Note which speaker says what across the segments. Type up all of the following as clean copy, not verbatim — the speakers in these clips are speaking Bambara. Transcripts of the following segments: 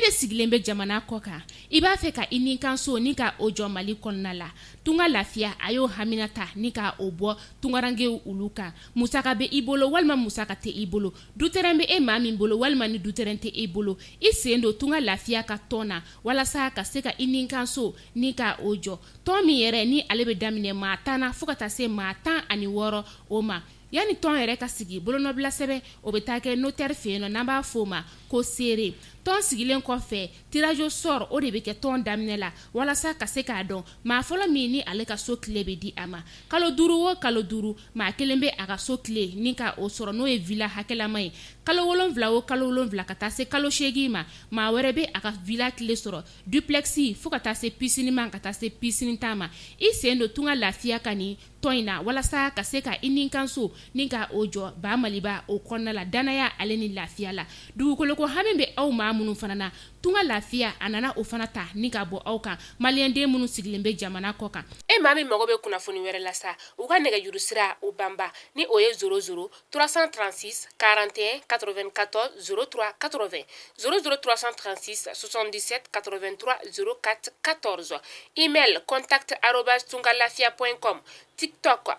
Speaker 1: de sigilen bɛ jamana kɔ kan I b'a fɛ ka I nin kanso ni ka o jɔ Mali kɔnɔna la tunga lafiya a y'o haminata ni ka o bɔ tungarangew ulu kan musaka bɛ I bolo walima musaka tɛ I bolo dutɛrɛn bɛ e maa min bolo walima ni dutɛrɛn tɛ I bolo I sen don tunga lafiya ka tɔn na walasa ka se ka I nin kanso ni ka o jɔ tɔn min yɛrɛ ni ale bɛ daminɛ maa 10 na fo ka taa se maa 16 o ma yani tɔn yɛrɛ ka sigi bolonɔbila sɛbɛ o bɛ taa kɛ notaire fɛ yen n'an b'a fɔ ma ko seere tɔn sigilen kɔfɛ tirage au sort o de bɛ kɛ tɔn daminɛ la walasa ka se k'a dɔn maa fɔlɔ min ni ale ka so tile bɛ di a ma kalo 5 o kalo 5 maa kelen bɛ a ka so tile ni ka o sɔrɔ n'o ye villa hakɛlama ye kalo 7 o kalo 7 ka taa se kalo 8 ma maa wɛrɛ bɛ a ka villa tile sɔrɔ duplex fo ka taa se piscine ma ka taa se piscine ta ma I sen don tunga lafiya ka ni tɔn in na walasa ka se ka I nin kanso ni ka o jɔ ba maliba o kɔnɔna la danaya ale ni lafiya la dugukolo ko hami bɛ aw maa minnu fana na tunga lafiya a nana o fana ta ni ka bɔ aw kan maliyɛnden minnu sigilen bɛ jamana kɔ kan e maa min mago bɛ kunnafoni wɛrɛ la sa u ka nɛgɛjuru sira o banba ni o ye 00 336 41 94 03 80 00 336 77 83 04 14 email contact@tungalafia.com TikTok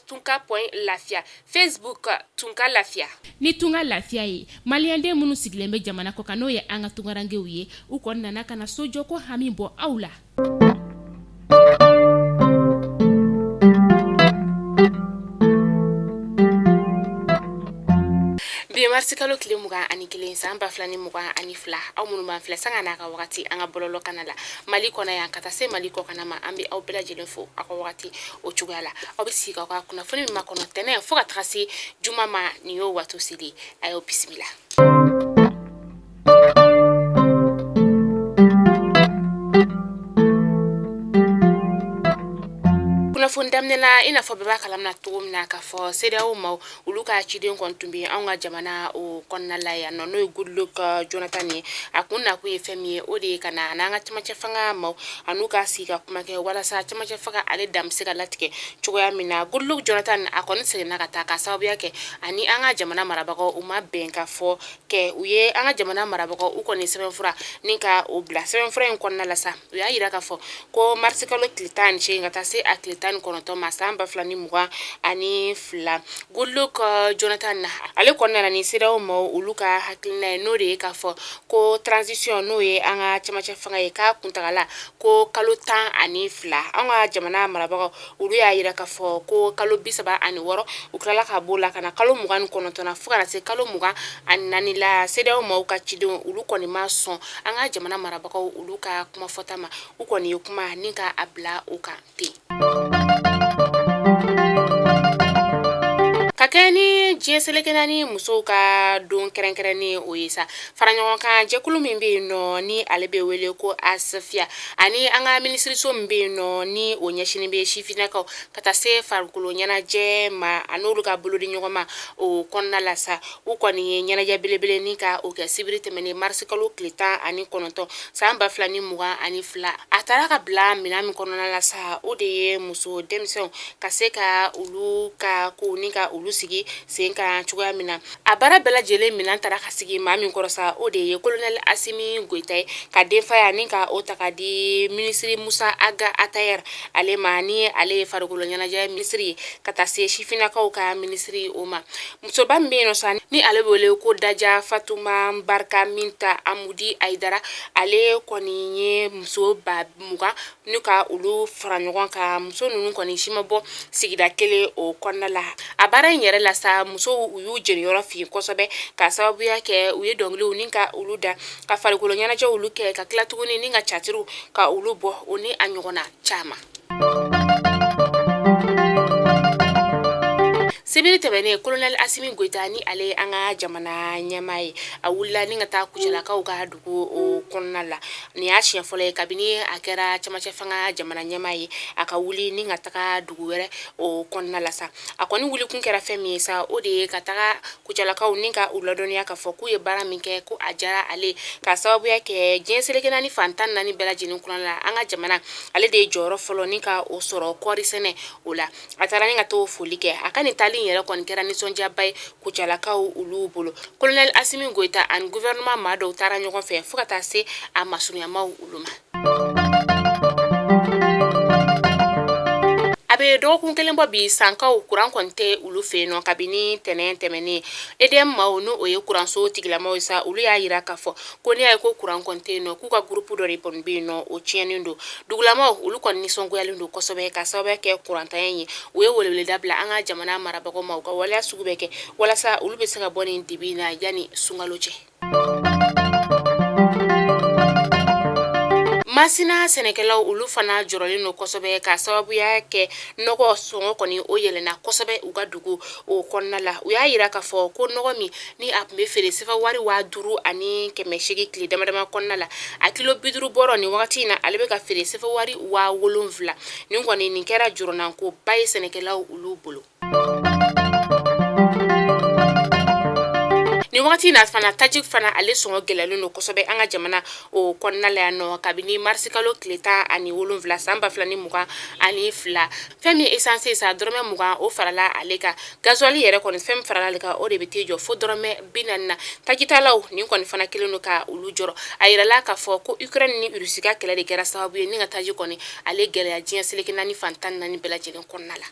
Speaker 1: @tunka.lafia Facebook tunka lafia ni tunga lafiya ye maliyɛnden minnu sigilen bɛ jamana kɔ kan n'o ye an ka tungarangew ye u kɔni nana kana sojɔ ko hami bɔ aw la bi marsi kalo tile 21 san 2022 aw minnu b'an filɛ sanga n'a ka wagati an ka bɔlɔlɔ kana la Mali kɔnɔ yan ka taa se Mali kɔ kana ma an bɛ aw bɛɛ lajɛlen fo aw ka wagati o cogoya la aw bɛ sigi ka kunnafoni min ma kɔnɔ tɛnɛ fo ka taga se juma ma nin y'o wato seli a y'o bisimila kunnafoni daminɛla I n'a fɔ bɛɛ b'a kalamina cogo min na k'a fɔ CEDEAO ma olu ka ciden kɔni tun bɛ anw ka jamana o kɔnɔna la yan nɔ n'o ye Goodluck Jonathan ye a kun nakun ye fɛn min ye o de ye ka na n'an ka cɛmancɛ fanga ma a n'u ka sigi ka kuma kɛ walasa cɛmancɛ fanga ale dan bɛ se ka latigɛ cogoya min na Goodluck Jonathan a kɔni seginna ka taa ka sababuya kɛ ani an ka jamana marabagaw u ma bɛn ka fɔ kɛ u ye an ka jamana marabagaw u kɔni sɛbɛnfura ni ka o bila sɛbɛnfura in kɔnɔna la sa u y'a yira k'a fɔ ko marsi kalo tile 18 ka taa se a tile 19 ma san 2022 Goodluck Jonathan ale kɔnɔna ni CEDEAO ma olu ka hakilina ye n'o de ye k'a fɔ ko transition n'o ye an ka cɛmancɛ fanga ye k'a kuntagala ko kalo 12 an ka jamana marabagaw olu y'a yira k'a fɔ ko kalo 36 u kilala ka bɔ la kana kalo 29 na fo kana se kalo 24 la CEDEAO ma ka cidenw olu kɔni ma sɔn an ka jamana marabagaw olu ka kuma fɔta ma u kɔni ye kuma ni ka a bila o kan ten ka kɛ ni diɲɛ selekɛnɛ ni musow ka don kɛrɛnkɛrɛnnen o ye sa faraɲɔgɔn kan jɛkulu min bɛ yen nɔ ni ale bɛ wele ko ASFIA ani an ka minisiriso min bɛ yen nɔ ni o ɲɛsinin bɛ sifinnakaw ka taa se farikolo ɲɛnajɛ ma a n'olu ka bolodi ɲɔgɔn ma o kɔnɔna la sa u kɔni ye ɲɛnajɛ belebele ni ka o kɛ sibiri tɛmɛnen marisi kalo tile 19 san 2022 a taara ka bila minɛn min kɔnɔna la sa o de ye muso denmisɛnw ka se ka olu ka ko ni ka olu sigi sen kan cogoya min na a baara bɛɛ lajɛlen minɛn taara ka sigi maa min kɔrɔ sa o de ye colonel Asimi Goita ye ka denfaya ni ka o ta ka di ministre Musa Aga Atayer ale ma ni ale ye farikolo ɲɛnajɛ ministre ye ka taa se sifinnakaw ka ministre o ma musoba min bɛ yen nɔ sa ni ale bɛ wele ko Daja Fatuma Barka Minta Amudi Aidara ale kɔni ye muso 20 ni ka olu fara ɲɔgɔn kan muso ninnu kɔni si ma bɔ sigida kelen o kɔnɔna la a baara in yɛrɛ la sa musow u y'u jeniyɔrɔ fin kosɛbɛ ka sababuya kɛ u ye dɔnkiliw ni ka olu da ka farikolo ɲɛnajɛ olu kɛ ka tila tuguni ni ka catiriw ka olu bɔ o ni a ɲɔgɔnna caman sibiri tɛmɛnen colonel Asimi Goita ni ale an ka jamana ɲɛmaa ye a wulila ni ka taa kucɛlakaw ka dugu o kɔnɔna la ni y'a siɲɛ fɔlɔ ye kabini a kɛra cɛmancɛ fanga jamana ɲɛmaa ye a ka wuli ni ka taga dugu wɛrɛ o kɔnɔna la sa a kɔni wuli kun kɛra fɛn min ye sa o de ye ka taga kucɛlakaw ni ka u ladɔnniya k'a fɔ k'u ye baara min kɛ ko a diyara ale ka sababuya kɛ diɲɛ selekɛnɛ ni fantan 4 bɛɛ lajɛlen kɔnɔna la an ka jamana ale de ye jɔyɔrɔ fɔlɔ ni ka o sɔrɔ kɔɔri sɛnɛ o la a taara ni ka t'o foli kɛ a ka nin tali in yɛrɛ kɔni kɛra nisɔndiyaba ye kucalakaw olu bolo. Colonel Assimi Goïta ani gouvernement maa dɔw taara ɲɔgɔn fɛ fo ka taa se a masurunyamaw olu ma. Abe dɔgɔkun kelen bɔ bi sankaw kuran kɔnte ulu fɛ nɔ kabini tɛnɛn tɛmɛnen EDM maaw no o ye kuranso tigilamaw sa olu y'a yira k'a fɔ ko ne y'a ko kuran kɔnte nɔ k'u ka groupe dɔ de kɔni bɛ yen nɔ o tiɲɛnen don dugulamaw olu kɔni nisɔngoyalen don kosɛbɛ ka sababu kɛ kurantanya ye u ye weleweleda bila an ka jamana marabagaw ma u ka waleya sugu bɛ kɛ walasa olu bɛ se ka bɔ nin dibi na yani sunkalo cɛ. Masina sɛnɛkɛlaw olu fana jɔrɔlen no kosɛbɛ ka sababuya kɛ nɔgɔ sɔngɔ kɔni o yɛlɛna kosɛbɛ u ka dugu o kɔnɔna la u y'a yira k'a fɔ ko nɔgɔ min ni a tun bɛ feere sefa wari 5,000 ani 800 tile damadama kɔnɔna la a kilo 50 bɔrɔ nin wagati in na ale bɛ ka feere sefa wari 7,000 nin kɔni nin kɛra jɔrɔnanko ba ye sɛnɛkɛlaw olu bolo. Ni wagati na fana tajik fana ale sɔngɔ gɛlɛyalen no kosɛbɛ an ka jamana o kɔnɔna la yan nɔ kabini marisi kalo tile 17 san 2022 fɛn min essence sa dɔrɔmɛ 20 o farala ale kan gasoil yɛrɛ kɔni fɛn min farala ale kan o de bɛ t'i jɔ fo dɔrɔmɛ 40 na tajitalaw nin kɔni fana kelen no ka olu jɔrɔ a yirala k'a fɔ ko Ukraine ni Russie ka kɛlɛ de kɛra sababu ye ni ka taji kɔni ale gɛlɛya diɲɛ seleke naani fan 14 bɛɛ lajɛlen kɔnɔna la.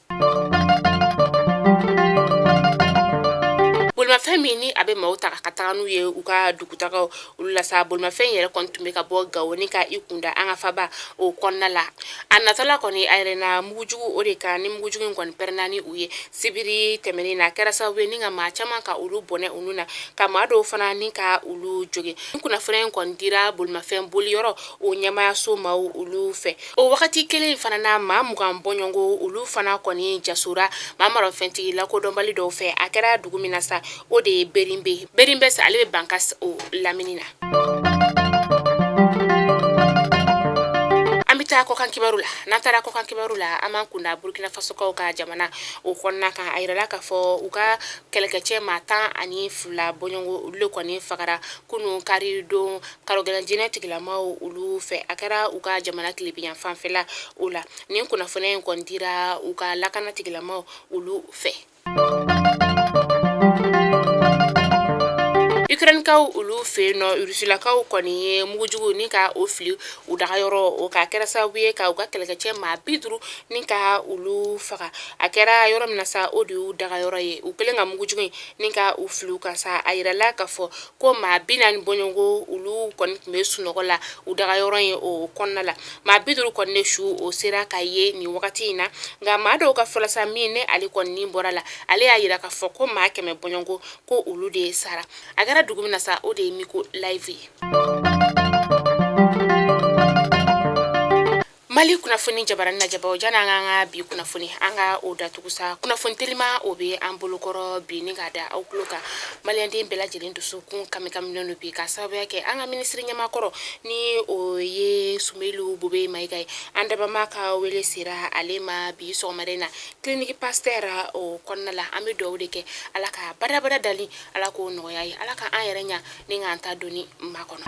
Speaker 1: Bolimafɛn min ni a bɛ maaw ta ka taga n'u ye u ka dugutagaw olu la sa bolimafɛn yɛrɛ kɔni tun bɛ ka bɔ Gawo ni ka i kunda an ka faba o kɔnɔna la a natɔla kɔni a yɛrɛna mugujugu o de kan ni mugujugu in kɔni pɛrɛnna ni u ye sibiri tɛmɛnen na a kɛra sababu ye ni ka maa caman ka olu bɔnɛ olu na ka maa dɔw fana ni ka olu joge ni kunnafoniya in kɔni dira bolimafɛn boliyɔrɔ o ɲɛmayaso maaw olu fɛ o wagati kelen fana na maa 20 bɔɲɔgɔnko olu fana kɔni jasora maa marafɛntigi lakodɔnbali dɔw fɛ a kɛra dugu min na sa o de ye Berimbe sa ale bɛ banka o lamini na. An bɛ taa kɔkan kibaru la n'an taara kɔkan kibaru la an b'an kunda Burkina Fasokaw ka jamana o kɔnɔna kan a yirala k'a fɔ u ka kɛlɛkɛcɛ maa 12 bɔɲɔgɔnko olu kɔni fagara kunun kari don karogɛlɛnjinɛ tigilamaw olu fɛ a kɛra u ka jamana tilebiyan fanfɛla o la nin kunnafoniya in kɔni dira u ka lakana tigilamaw olu fɛ. Ukrainekaw olu fɛ nɔ Rusilakaw kɔni ye mugujugu ni ka o fili u dagayɔrɔ o ka kɛra sababu ye ka u ka kɛlɛkɛcɛ maa 50 ni ka olu faga a kɛra yɔrɔ min na sa o de y'u dagayɔrɔ ye u kelen ka mugujugu ni ka u fili ka sa a yirala k'a fɔ ko maa 40 bɔɲɔgɔnko olu kɔni tun bɛ sunɔgɔ la u dagayɔrɔ ye o kɔnɔna la maa 50 kɔni de su o sera ka ye nin wagati in na nka maa dɔw ka fɔlɔsa min ne ale kɔni ni bɔra la ale y'a yira k'a fɔ ko maa 100 bɔɲɔgɔnko ko olu de sara a kɛra dugu min na sa o de ye Miko live ye. Mali kunnafoni jabarani na jabaw jana an ka bi kunnafoni an ka o datugu sa kunnafoni telima o be an bolokɔrɔ bi ni ka da aw tulo kan maliyɛnden bɛɛ lajɛlen dusukun kamikamilen do bi ka sababuya kɛ an ka minisiri ɲɛmakɔrɔ ni o ye Sumelu Bobe Mayiga ye an dabama ka wele sera ale ma bi sɔgɔmada in na clinique Pasteur o kɔnɔna la an bɛ dugawu de kɛ ala ka badabada dali ala k'o nɔgɔya ye ala ka an yɛrɛ ɲa ni k'an ta doni makɔnɔ.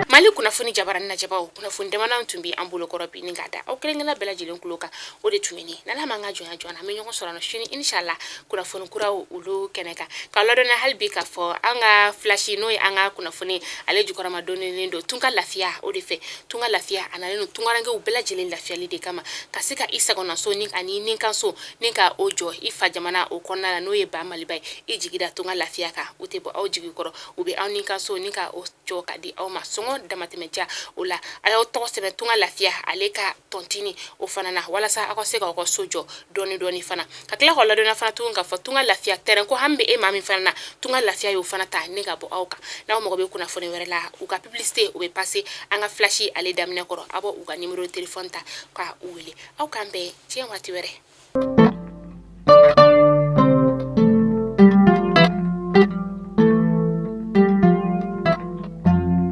Speaker 1: Mali kunnafoni jabarani na jabaw kunnafoni damanan tun bi an bolokɔrɔ bi ni ka da aw kelenkelenna bɛɛ lajɛlen tulo kan o de tun ye ni n'ala man ka jɔnya jɔna an bɛ ɲɔgɔn sɔrɔ sini inshallah kunnafoni kuraw olu kɛnɛ kan ka ladɔnniya hali bi k'a fɔ an ka flash n'o ye an ka kunnafoni ale jukɔrɔma dɔnnen don tun ka lafiya o de fɛ tun ka lafiya a nalen don tungarankew bɛɛ lajɛlen lafiyali de kama ka se ka i sagɔnaso ni ani ninkanso ni ka o jɔ i fa jamana o kɔnɔna la n'o ye ba Maliba ye i jigida tun ka lafiya kan o tɛ bɔ aw jigi kɔrɔ u bɛ aw ninkanso ni ka o jɔ ka di aw ma sɔngɔ damatɛmɛja o la a y'aw tɔgɔ sɛbɛn tun ka lafiya ale ka tɔntini o fana na walasa aw ka se k'aw ka so jɔ dɔɔni fana ka tila k'aw ladɔnniya fana tuguni k'a fɔ tun ka lafiya terrain ko hami bɛ e maa min fana na tun ka lafiya y'o fana ta ne ka bɔ aw kan n'aw mago bɛ kunnafoni wɛrɛ la u ka publicité o bɛ passer an ka flash ale daminɛ kɔrɔ a b'u ka numéro de téléphone ta ka u wele aw k'an bɛn tiɲɛ waati wɛrɛ